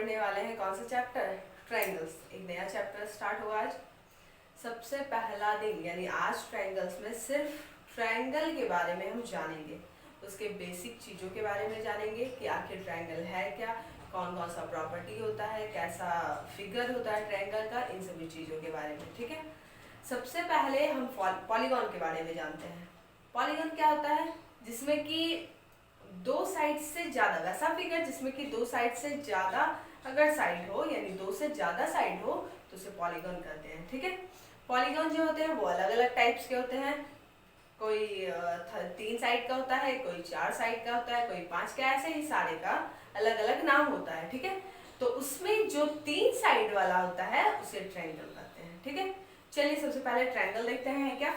पढ़ने वाले हैं कौन सा चैप्टर? ट्रायंगल्स। एक नया चैप्टर स्टार्ट हुआ आज। सबसे पहला दिन यानी आज ट्रायंगल्स में सिर्फ ट्रायंगल के बारे में हम जानेंगे, उसके बेसिक चीज़ों के बारे में जानेंगे कि आखिर ट्रायंगल है क्या, कौन कौन सा प्रॉपर्टी होता है, कैसा फिगर होता है ट्रायंगल का, इन सभी चीज़ों के बारे में। ठीक है, सबसे पहले हम पॉलीगॉन के बारे में जानते हैं। पॉलीगॉन क्या होता है? जिसमें कि दो साइड से ज्यादा, वैसा फिगर जिसमें कि दो साइड से ज्यादा अगर साइड हो यानी दो से ज्यादा साइड हो तो उसे पॉलीगॉन कहते हैं। ठीक है, पॉलीगॉन जो होते हैं वो अलग अलग टाइप्स के होते हैं। कोई 3 साइड का होता है, कोई 4 साइड का होता है, कोई 5 का, ऐसे ही सारे का अलग अलग नाम होता है। ठीक है, तो उसमें जो 3 साइड वाला होता है उसे ट्रायंगल कहते हैं। ठीक है, चलिए सबसे पहले ट्रायंगल देखते हैं। क्या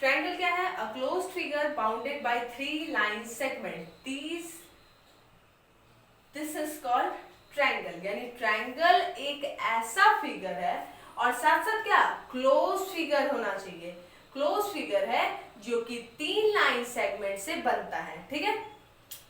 ट्रायंगल क्या है? A closed figure bounded by 3 line segment, this is called triangle. यानी ट्रायंगल एक ऐसा फिगर है और साथ साथ क्या क्लोज फिगर होना चाहिए। क्लोज फिगर है जो कि 3 लाइन सेगमेंट से बनता है। ठीक है,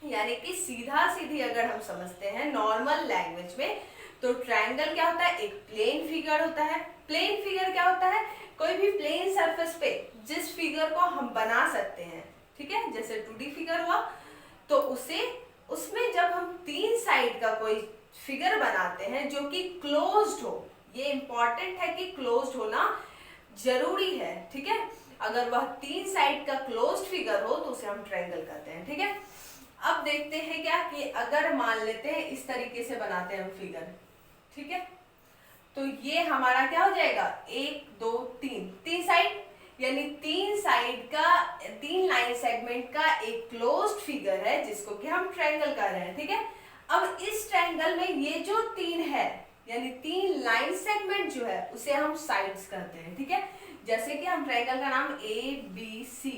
यानी कि सीधा सीधी अगर हम समझते हैं नॉर्मल लैंग्वेज में तो ट्रायंगल क्या होता है? एक प्लेन फिगर होता है। प्लेन फिगर क्या होता है? कोई भी प्लेन सरफेस पे जिस फिगर को हम बना सकते हैं। ठीक है, जैसे 2D फिगर हुआ तो उसमें जब हम 3 साइड का कोई फिगर बनाते हैं जो कि क्लोज्ड हो, ये इंपॉर्टेंट है कि क्लोज्ड होना जरूरी है। ठीक है, अगर वह 3 साइड का क्लोज्ड फिगर हो तो उसे हम ट्रायंगल कहते हैं। ठीक है, अब देखते हैं क्या कि अगर मान लेते हैं इस तरीके से बनाते हैं हम फिगर। ठीक है, तो ये हमारा क्या हो जाएगा? 1 2 3 साइड यानी 3 साइड का 3 लाइन सेगमेंट का एक क्लोज्ड फिगर है जिसको कि हम ट्रायंगल कह रहे हैं। ठीक है, अब इस ट्रायंगल में ये जो 3 है यानी 3 लाइन सेगमेंट जो है उसे हम साइड्स कहते हैं। ठीक है, जैसे कि हम ट्रायंगल का नाम ABC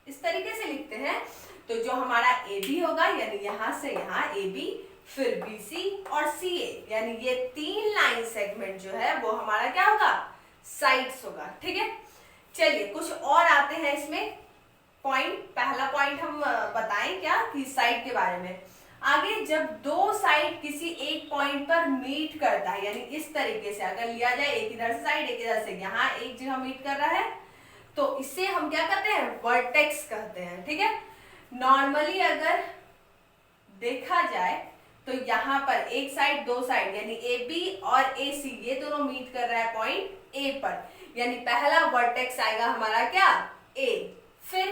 इस तरीके से लिखते हैं, तो जो हमारा AB होगा यानी यहां से यहां AB, फिर BC और CA यानी ये 3 लाइन सेगमेंट जो है वो हमारा क्या होगा? साइड्स होगा। ठीक है, चलिए कुछ और आते हैं इसमें पॉइंट। पहला पॉइंट हम बताएं क्या कि साइड के बारे में। आगे जब दो साइड किसी एक पॉइंट पर मीट करता है यानी इस तरीके से अगर लिया जाए, एक इधर से साइड एक इधर से, यहाँ एक जगह मीट कर रहा है तो इसे हम क्या कहते हैं? वर्टेक्स कहते हैं। ठीक है, नॉर्मली अगर देखा जाए तो यहाँ पर एक साइड दो साइड यानी AB और AC ये दोनों मीट कर रहा है पॉइंट A पर, यानी पहला वर्टेक्स आएगा हमारा क्या? A। फिर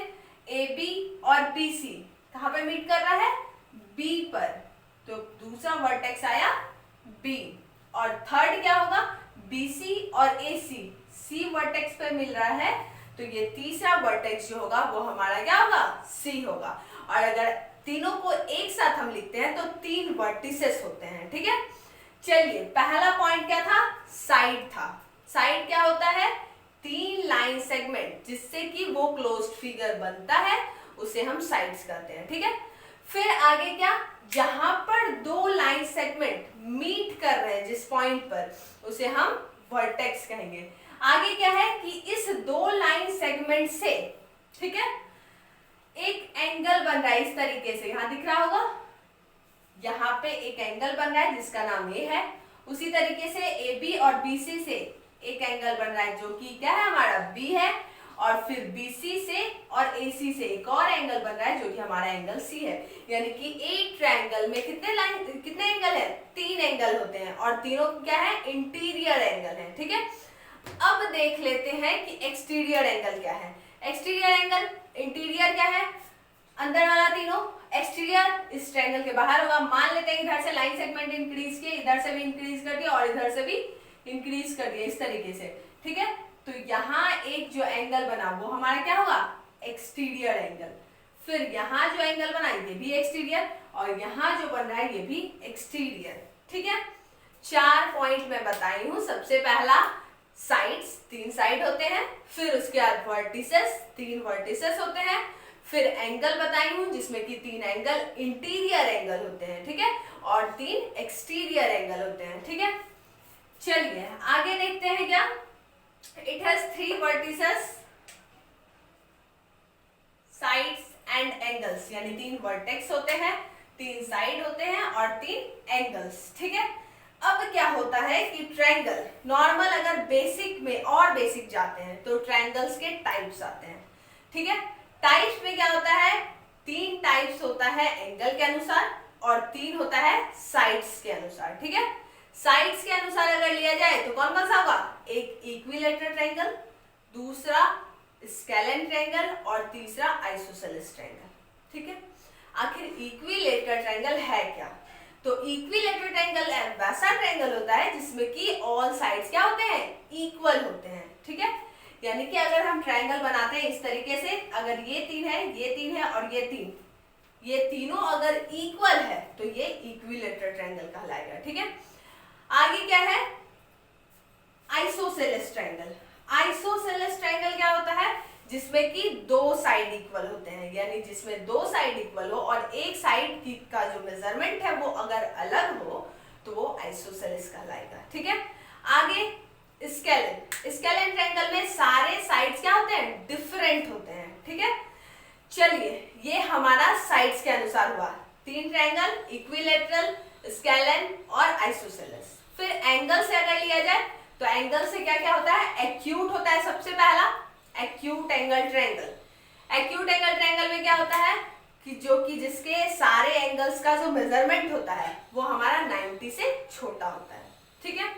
AB और BC कहाँ पे मीट कर रहा है? B पर, तो दूसरा वर्टेक्स आया B। और थर्ड क्या होगा? BC और AC C वर्टेक्स पे मिल रहा है, तो ये तीसरा वर्टेक्स जो होगा वो हमारा क्या होगा? C होगा। और अगर तीनों को एक साथ हम लिखते हैं तो 3 वर्टिसेस होते हैं। ठीक है, चलिए पहला पॉइंट क्या था? साइड था। साइड क्या होता है? 3 लाइन सेगमेंट जिससे कि वो क्लोज्ड फिगर बनता है उसे हम साइड्स कहते हैं। ठीक है, फिर आगे क्या? जहां पर 2 लाइन सेगमेंट मीट कर रहे हैं जिस पॉइंट पर उसे हम वर्टेक्स कहेंगे। आगे क्या है कि इस 2 लाइन सेगमेंट से, ठीक है, एक एंगल बन रहा है इस तरीके से, यहां दिख रहा होगा, यहां पे एक एंगल बन रहा है जिसका नाम A है। उसी तरीके से AB और BC से एक एंगल बन रहा है जो कि क्या है? हमारा B है। और फिर BC से और AC से एक और एंगल बन रहा है जो कि हमारा एंगल C है। यानी कि एक ट्रायंगल में कितने एंगल है? 3 एंगल होते हैं और तीनों क्या है? इंटीरियर एंगल है। ठीक है, अब देख लेते हैं कि एक्सटीरियर एंगल क्या है। एक्सटीरियर एंगल, इंटीरियर क्या है? अंदर वाला तीनों, एक्सटीरियर इस ट्रायंगल के बाहर होगा। मान लेते हैं इधर से लाइन सेगमेंट इंक्रीज किए, इधर से भी इंक्रीज कर दिया और इधर से भी इंक्रीज कर दिया इस तरीके से। ठीक है, तो यहाँ एक जो एंगल बना वो हमारा क्या होगा? Exterior angle. फिर यहाँ जो एंगल बना ये भी एक्सटीरियर और यहाँ जो बन रहा है ये भी एक्सटीरियर। ठीक है, 4 पॉइंट मैं बताई हूँ। सबसे पहला साइड्स, 3 साइड होते हैं, फिर उसके बाद वर्टिसेस, 3 वर्टिसेस होते हैं, फिर एंगल बताई हूं जिसमें कि 3 एंगल इंटीरियर एंगल होते हैं। ठीक है, और 3 एक्सटीरियर एंगल होते हैं। ठीक है, चलिए आगे देखते हैं क्या। It has 3 vertices, sides and angles यानी 3 वर्टेक्स होते हैं, 3 साइड होते हैं और 3 एंगल्स, ठीक है। अब क्या होता है कि ट्रायंगल नॉर्मल अगर बेसिक में और बेसिक जाते हैं तो ट्रायंगल्स के टाइप्स आते हैं, ठीक है। टाइप्स में क्या होता है, 3 टाइप्स होता है एंगल के अनुसार और 3 होता है साइड्स के अनुसार, ठीक है। साइड्स के अनुसार अगर लिया जाए तो कौन कौन सा होगा, एक इक्विलेटरल ट्रायंगल, दूसरा स्केलेन ट्रायंगल और तीसरा आइसोसेलेस ट्रायंगल, ठीक है। आखिर इक्विलेटरल ट्रायंगल है क्या, तो इक्विलेटरल ट्रायंगल वैसा ट्रायंगल होता है जिसमें कि ऑल साइड्स क्या होते हैं, इक्वल होते हैं, ठीक है। यानी कि अगर हम ट्रायंगल बनाते हैं इस तरीके से, अगर ये 3 है, ये 3 है और ये 3, ये तीनों अगर इक्वल है तो ये इक्विलेटरल ट्रायंगल कहलाएगा, ठीक है। आगे क्या है, आइसोसेलेस ट्रायंगल। आइसोसेलेस ट्रायंगल क्या होता है, जिसमें कि 2 साइड इक्वल होते हैं, यानी जिसमें 2 साइड इक्वल हो और एक साइड की का जो मेजरमेंट है वो अगर अलग हो तो वो आइसोसेलेस कहलाएगा, ठीक है। आगे स्केलेन। स्केलेन ट्रायंगल में सारे साइड्स क्या होते हैं, डिफरेंट होते हैं, ठीक है। चलिए ये हमारा साइड्स के अनुसार हुआ, 3 ट्रायंगल, इक्विलेटरल, स्केलेन और आइसोसेलेस। फिर एंगल से अगर लिया जाए तो एंगल से क्या क्या होता है, एक्यूट होता है सबसे पहला, acute angle triangle. Acute angle triangle में क्या होता है कि जिसके सारे एंगल्स का जो मेजरमेंट होता है वो हमारा 90 से छोटा होता है, ठीक है।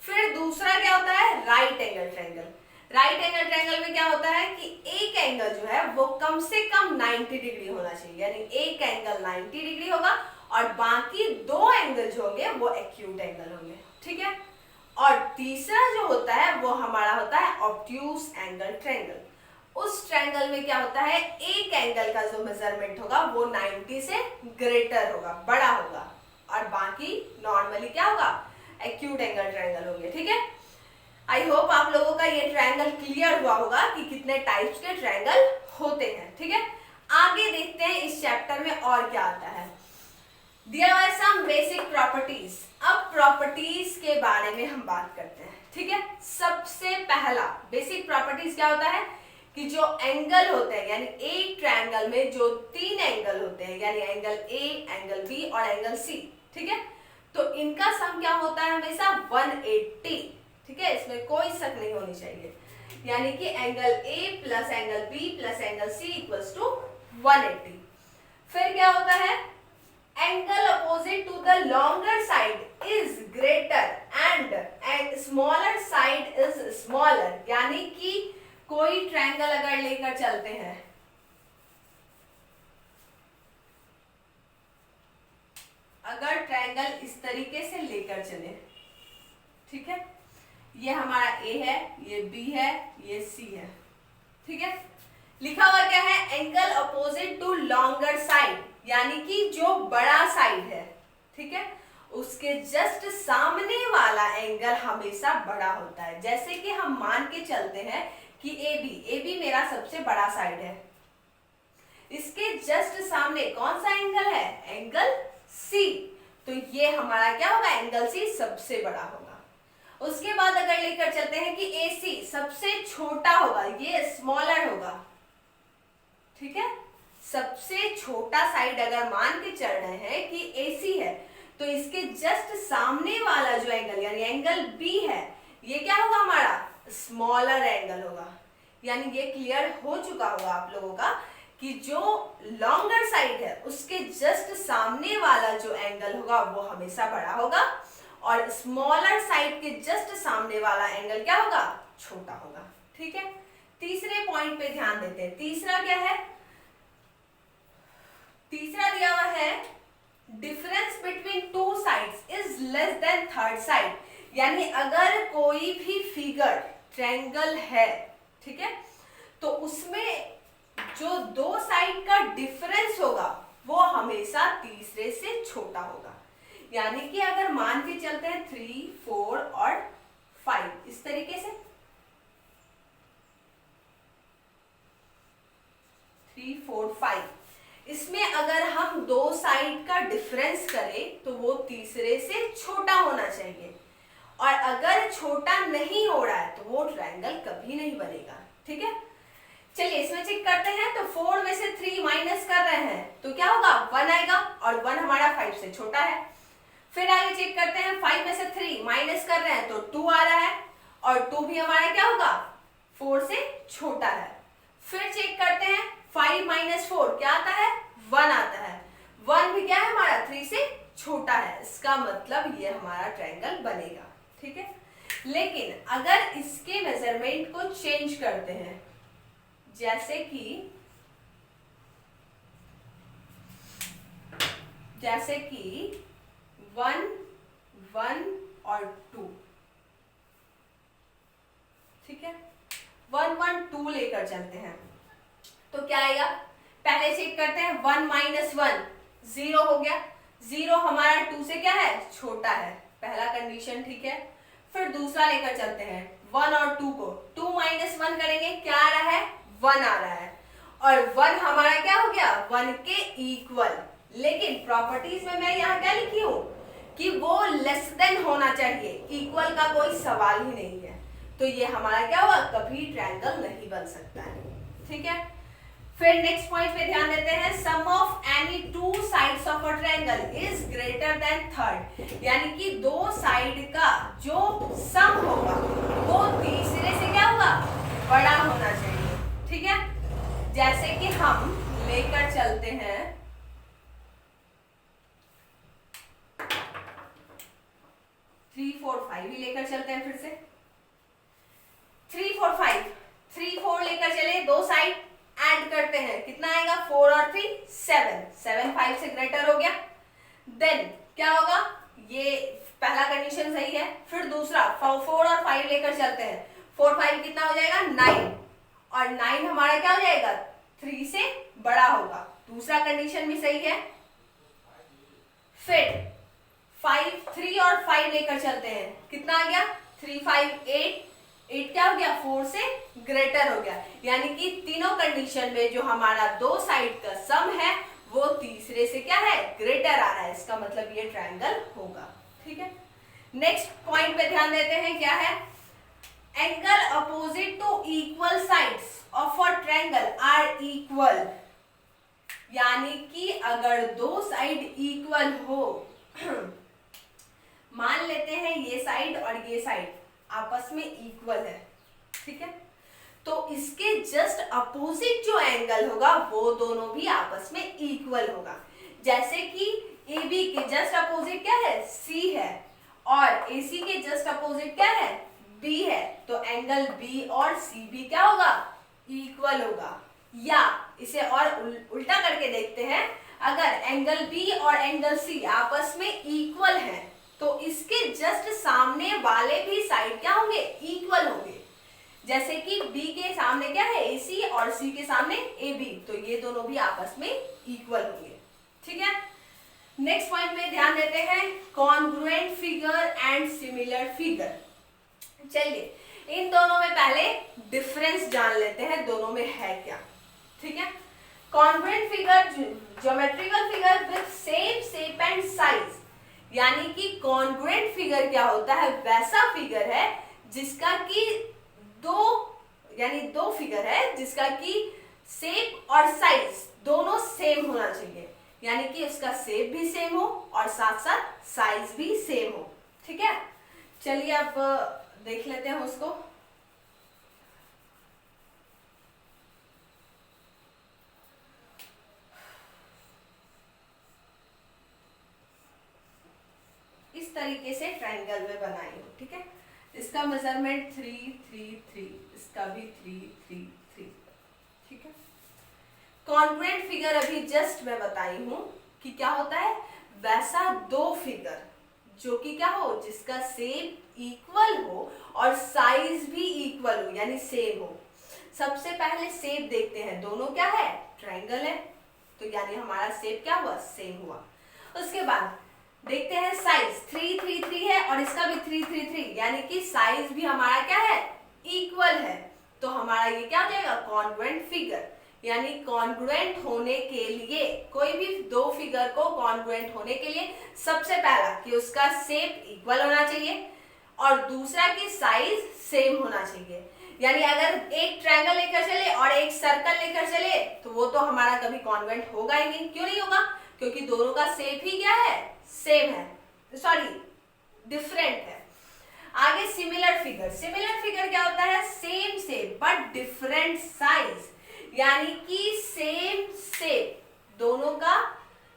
फिर दूसरा क्या होता है, right angle triangle. Right angle triangle में क्या होता है कि एक एंगल जो है वो कम से कम 90 डिग्री होना चाहिए, यानी एक एंगल 90 डिग्री होगा और बाकी 2 एंगल जो होंगे वो एक्यूट एंगल होंगे, ठीक है। और तीसरा जो होता है वो हमारा होता है ऑब्ट्यूज एंगल ट्रायंगल। उस ट्रायंगल में क्या होता है, एक एंगल का जो मेजरमेंट होगा वो 90 से ग्रेटर होगा, बड़ा होगा, और बाकी नॉर्मली क्या होगा, एक्यूट एंगल ट्रायंगल होंगे, ठीक है। आई होप आप लोगों का ये ट्रायंगल क्लियर हुआ होगा कि कितने टाइप्स के ट्रायंगल होते हैं, ठीक है। आगे देखते हैं इस चैप्टर में और क्या आता है। There are some basic properties। अब प्रॉपर्टीज के बारे में हम बात करते हैं, ठीक है। सबसे पहला बेसिक प्रॉपर्टीज क्या होता है कि जो एंगल होते हैं, यानी एक ट्रायंगल में जो 3 एंगल होते हैं, यानी एंगल ए, एंगल बी और एंगल सी, ठीक है, तो इनका सम क्या होता है, हमेशा 180, ठीक है। इसमें कोई शक नहीं होनी चाहिए, यानी कि angle A plus angle B plus angle C equals to 180। फिर क्या होता है, angle opposite to the longer side is greater and smaller side is smaller। यानी कि कोई ट्रायंगल अगर लेकर चलते हैं, अगर ट्रायंगल इस तरीके से लेकर चले, ठीक है, ये हमारा ए है, ये बी है, ये सी है, ठीक है। लिखा हुआ क्या है, angle opposite to longer side, यानी कि जो बड़ा साइड है, ठीक है, उसके जस्ट सामने वाला एंगल हमेशा बड़ा होता है। जैसे कि हम मान के चलते हैं कि ए बी मेरा सबसे बड़ा साइड है, इसके जस्ट सामने कौन सा एंगल है, एंगल सी, तो ये हमारा क्या होगा, एंगल सी सबसे बड़ा होगा। उसके बाद अगर लेकर चलते हैं कि ए सी सबसे छोटा होगा, ये स्मॉलर होगा, ठीक है। सबसे छोटा साइड अगर मान के चल रहे हैं कि AC है तो इसके जस्ट सामने वाला जो एंगल यानी एंगल B है, ये क्या होगा, हमारा स्मॉलर एंगल होगा। यानी ये क्लियर हो चुका होगा आप लोगों का कि जो लॉन्गर साइड है उसके जस्ट सामने वाला जो एंगल होगा वो हमेशा बड़ा होगा और स्मॉलर साइड के जस्ट सामने वाला एंगल क्या होगा, छोटा होगा, ठीक है। तीसरे पॉइंट पे ध्यान देते हैं। तीसरा क्या है, तीसरा दिया हुआ है difference between 2 sides is less than third side. यानी अगर कोई भी फिगर ट्रायंगल है, ठीक है, तो उसमें जो 2 साइड का डिफरेंस होगा वो हमेशा तीसरे से छोटा होगा। यानी कि अगर मान के चलते हैं 3, 4 और 5 इस तरीके से, 3, 4, 5, इसमें अगर हम 2 साइड का डिफरेंस करें तो वो तीसरे से छोटा होना चाहिए, और अगर छोटा नहीं हो रहा है तो वो ट्रायंगल कभी नहीं बनेगा, ठीक है। चलिए इसमें चेक करते हैं। तो 4 में से 3 माइनस कर रहे हैं तो क्या होगा, 1 आएगा और 1 हमारा 5 से छोटा है। फिर आगे चेक करते हैं, 5 में से 3 माइनस कर रहे हैं तो 2 आ रहा है और 2 भी हमारा क्या होगा, 4 से छोटा है। फिर चेक करते हैं, 5 माइनस 4 क्या आता है, 1 आता है। 1 भी क्या है हमारा, 3 से छोटा है। इसका मतलब ये हमारा ट्रायंगल बनेगा। ठीक है, लेकिन अगर इसके मेजरमेंट को चेंज करते हैं, जैसे कि 1 1 और 2, ठीक है, 1 1 2 लेकर चलते हैं तो क्या आएगा, पहले चेक करते हैं, 1 माइनस 1 0 हो गया। 0 हमारा 2 से क्या है, छोटा है, पहला कंडीशन। ठीक है, फिर दूसरा लेकर चलते हैं, 1 और 2 को 2 माइनस 1 करेंगे, क्या आ रहा है, 1 आ रहा है और 1 हमारा क्या हो गया, 1 के इक्वल। लेकिन प्रॉपर्टीज में मैं यहाँ क्या लिखी हूँ कि वो लेस देन होना चाहिए, इक्वल का कोई सवाल ही नहीं है। तो ये हमारा क्या हुआ, कभी ट्रायंगल नहीं बन सकता है। ठीक है, फिर नेक्स्ट पॉइंट पे ध्यान देते हैं, sum of any 2 sides of a triangle is greater than third, यानी कि 2 साइड का जो सम होगा वो तीसरे से क्या होगा, बड़ा होना चाहिए। ठीक है, जैसे कि हम लेकर चलते हैं 3 4 5 ही लेकर चलते हैं, फिर से 3 4 5 3 4 लेकर चले, 2 साइड ऐड करते हैं, कितना आएगा, 4 और 3 7 7 5 से ग्रेटर हो गया। देन क्या होगा, ये पहला कंडीशन सही है। फिर दूसरा 4 और 5 लेकर चलते हैं, 4 5 कितना हो जाएगा, 9 और 9 हमारा क्या हो जाएगा, 3 से बड़ा होगा, दूसरा कंडीशन भी सही है। फिर 5 3 और 5 लेकर चलते हैं, कितना आ गया, 3 5 8 8 क्या हो गया, 4 से ग्रेटर हो गया, यानी कि तीनों कंडीशन में जो हमारा 2 साइड का सम है वो तीसरे से क्या है, ग्रेटर आ रहा है। इसका मतलब ये ट्रायंगल होगा। ठीक है, नेक्स्ट पॉइंट पे ध्यान देते हैं, क्या है, angle opposite to equal sides of a triangle are equal, यानी कि अगर 2 साइड इक्वल हो मान लेते हैं ये साइड और ये साइड आपस में इक्वल है। ठीक है, तो इसके जस्ट अपोजिट जो एंगल होगा वो दोनों भी आपस में इक्वल होगा। जैसे कि AB के जस्ट अपोजिट क्या है, C है और AC के जस्ट अपोजिट क्या है, B है, तो एंगल B और CB क्या होगा, इक्वल होगा। या इसे और उल्टा करके देखते हैं, अगर एंगल B और एंगल C आपस में इक्वल है तो इसके जस्ट सामने वाले भी साइड क्या होंगे, इक्वल होंगे। जैसे कि B के सामने क्या है, AC और C के सामने AB, तो ये दोनों भी आपस में इक्वल होंगे। ठीक है, नेक्स्ट पॉइंट में ध्यान देते हैं, congruent figure and similar figure. चलिए इन दोनों में पहले डिफरेंस जान लेते हैं, दोनों में है क्या। ठीक है, congruent figure, geometrical figure with same shape and size, यानी कि कॉन्ग्रुएंट फिगर क्या होता है, वैसा फिगर है जिसका कि दो फिगर है जिसका कि शेप और साइज दोनों सेम होना चाहिए, यानी कि उसका शेप भी सेम हो और साथ साथ साइज भी सेम हो। ठीक है, चलिए अब देख लेते हैं उसको। इस तरीके से ट्रायंगल में बनाई हो। ठीक है, इसका मेजरमेंट 3 3 3, इसका भी 3 3 3। ठीक है, कॉन्ग्रुएंट फिगर अभी जस्ट मैं बताई हूं कि क्या होता है, वैसा 2 फिगर जो कि क्या हो, जिसका शेप इक्वल हो और साइज भी इक्वल हो, यानी सेम हो। सबसे पहले शेप देखते हैं, दोनों क्या है, ट्रायंगल है, तो यानी हमारा शेप क्या हुआ, सेम हुआ। उसके बाद देखते हैं साइज, 3 3 3 है और इसका भी 3 3 3, यानी कि साइज भी हमारा क्या है, इक्वल है, तो हमारा ये क्या हो जाएगा, कॉन्ग्रुएंट फिगर। यानी कॉन्ग्रुएंट होने के लिए, कोई भी 2 फिगर को कॉन्ग्रुएंट होने के लिए सबसे पहला कि उसका शेप इक्वल होना चाहिए और दूसरा कि साइज सेम होना चाहिए। यानी अगर एक ट्रायंगल लेकर चले और एक सर्कल लेकर चले तो वो तो हमारा कभी कॉन्वेंट होगा ही नहीं। क्यों नहीं होगा? क्योंकि दोनों का शेप ही क्या है? सेम है, सॉरी डिफरेंट है। आगे सिमिलर फिगर। सिमिलर फिगर क्या होता है? Same shape but different size, यानी कि सेम शेप, दोनों का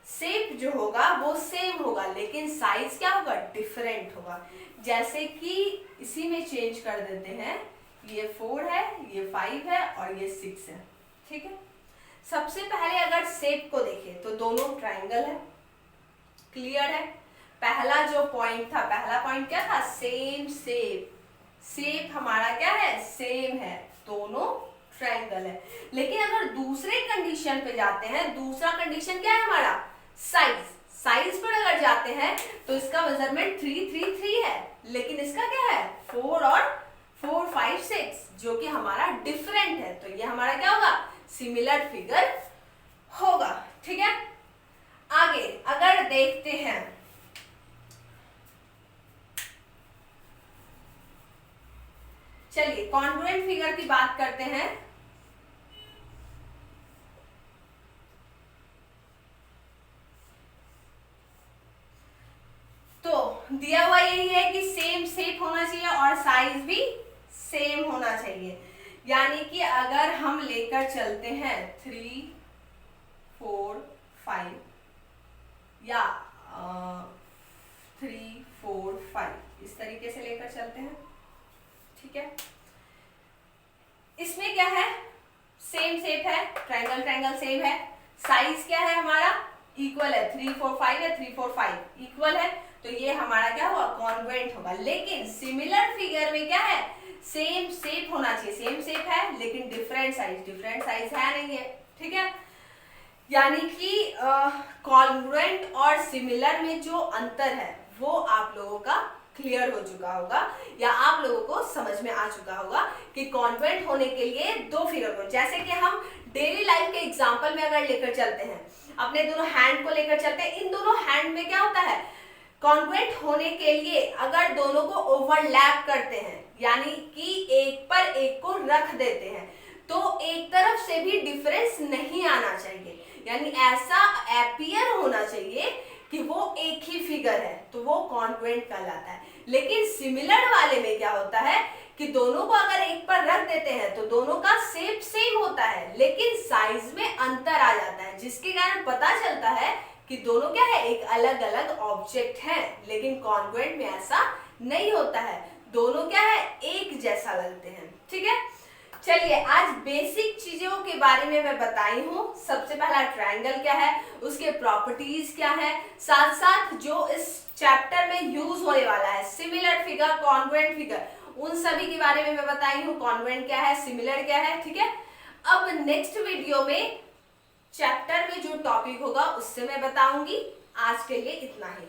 शेप जो होगा वो सेम होगा लेकिन साइज क्या होगा? डिफरेंट होगा। जैसे कि इसी में चेंज कर देते हैं, ये 4 है, ये 5 है और ये 6 है, ठीक है। सबसे पहले अगर शेप को देखें तो दोनों ट्रायंगल है, क्लियर है। पहला जो पॉइंट था, पहला पॉइंट क्या था? सेम शेप, शेप हमारा क्या है? सेम है, दोनों ट्रायंगल है। लेकिन अगर दूसरे कंडीशन पे जाते हैं, दूसरा कंडीशन क्या है हमारा? साइज। साइज पर अगर जाते हैं तो इसका मेजरमेंट 3, 3, 3 है, लेकिन इसका क्या है? 4 और 4, 5, 6, जो कि हमारा डिफरेंट है। तो ये हमारा क्या होगा? सिमिलर फिगर होगा, ठीक है। आगे अगर देखते हैं, चलिए कॉन्ग्रुएंट फिगर की बात करते हैं। तो दिया हुआ यही है कि सेम शेप होना चाहिए और साइज भी सेम होना चाहिए। यानी कि अगर हम लेकर चलते हैं 3, 4, 5 या 3, 4, 5 इस तरीके से लेकर चलते हैं, ठीक है। इसमें क्या है? सेम शेप है, ट्रायंगल ट्रायंगल सेम है, साइज क्या है हमारा? इक्वल है, 3, 4, 5 है, 3, 4, 5 इक्वल है, तो ये हमारा क्या हुआ? कॉन्ग्रुएंट होगा। लेकिन सिमिलर फिगर में क्या है? सेम शेप होना चाहिए, सेम शेप है लेकिन डिफरेंट साइज, डिफरेंट साइज है नहीं है, ठीक है। यानी कि कॉन्ग्रुएंट और सिमिलर में जो अंतर है वो आप लोगों का क्लियर हो चुका होगा या आप लोगों को समझ में आ चुका होगा कि कॉन्ग्रुएंट होने के लिए दो फिगर को, जैसे कि हम डेली लाइफ के एग्जांपल में अगर लेकर चलते हैं, अपने दोनों हैंड को लेकर चलते हैं, इन दोनों हैंड में क्या होता है? कॉन्ग्रुएंट होने के लिए अगर दोनों को ओवरलैप करते हैं, यानी कि एक पर एक को रख देते हैं, तो एक तरफ से भी डिफरेंस नहीं आना चाहिए, यानी ऐसा अपीयर होना चाहिए कि वो एक ही फिगर है, तो वो कॉन्ग्रुएंट कहलाता है। लेकिन सिमिलर वाले में क्या होता है कि दोनों को अगर एक पर रख देते हैं तो दोनों का शेप सेम होता है लेकिन साइज में अंतर आ जाता है, जिसके कारण पता चलता है कि दोनों क्या है? एक अलग अलग ऑब्जेक्ट है। लेकिन कॉन्ग्रुएंट में ऐसा नहीं होता है, दोनों क्या है? एक जैसा लगते हैं, ठीक है। चलिए आज बेसिक चीजों के बारे में मैं बताई हूँ। सबसे पहला ट्रायंगल क्या है, उसके प्रॉपर्टीज क्या है, साथ साथ जो इस चैप्टर में यूज होने वाला है सिमिलर फिगर, कॉन्ग्रुएंट फिगर, उन सभी के बारे में मैं बताई हूँ। कॉन्ग्रुएंट क्या है, सिमिलर क्या है, ठीक है। अब नेक्स्ट वीडियो में चैप्टर में जो टॉपिक होगा उससे मैं बताऊंगी। आज के लिए इतना ही।